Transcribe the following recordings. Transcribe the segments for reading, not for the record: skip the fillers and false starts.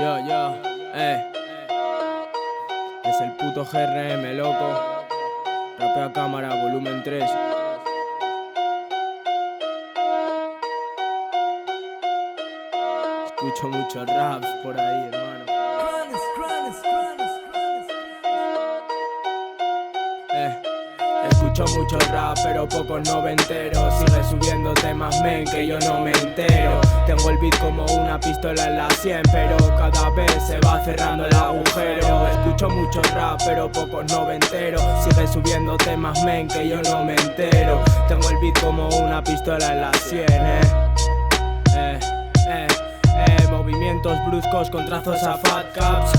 Yo, es el puto GRM, loco. Rapeo a cámara, volumen 3. Escucho muchos raps por ahí, hermano. Escucho mucho rap, pero pocos noventeros. Sigue subiendo temas, men, que yo no me entero. Tengo el beat como una pistola en la 100, pero cada vez se va cerrando el agujero. Escucho mucho rap, pero pocos noventeros. Sigue subiendo temas, men, que yo no me entero. Tengo el beat como una pistola en la 100, movimientos bruscos con trazos a fat caps.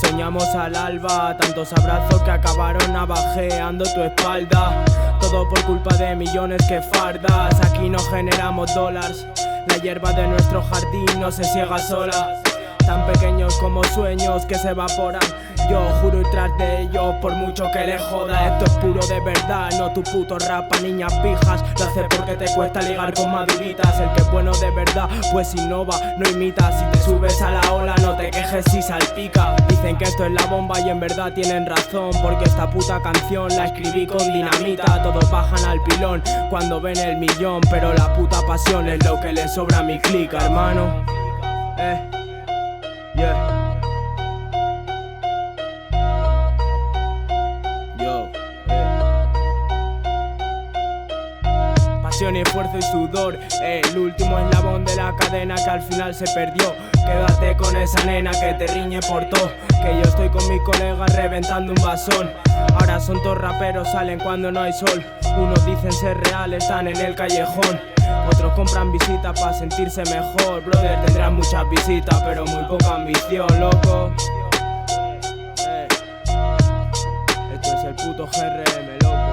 Soñamos al alba, tantos abrazos que acabaron navajeando tu espalda. Todo por culpa de millones que fardas. Aquí no generamos dólares. La hierba de nuestro jardín no se ciega sola. Tan pequeños como sueños que se evaporan. Yo juro y tras de ellos, por mucho que le joda, esto es puro de verdad, no tu puto rap a niñas pijas. Lo hace porque te cuesta ligar con maduritas. El que es bueno de verdad, pues innova, no imita. Si te subes a la ola, no te quejes si salpica. Dicen que esto es la bomba y en verdad tienen razón, porque esta puta canción la escribí con dinamita. Todos bajan al pilón cuando ven el millón, pero la puta pasión es lo que le sobra a mi clica, hermano. Pasión y esfuerzo y sudor, el último eslabón de la cadena que al final se perdió. Quédate con esa nena que te riñe por todo, que yo estoy con mis colegas reventando un vasón. Ahora son todos raperos, salen cuando no hay sol. Unos dicen ser reales, están en el callejón. Otros compran visitas para sentirse mejor. Brother, tendrás muchas visitas, pero muy poca ambición, loco. Esto es el puto GRM, loco.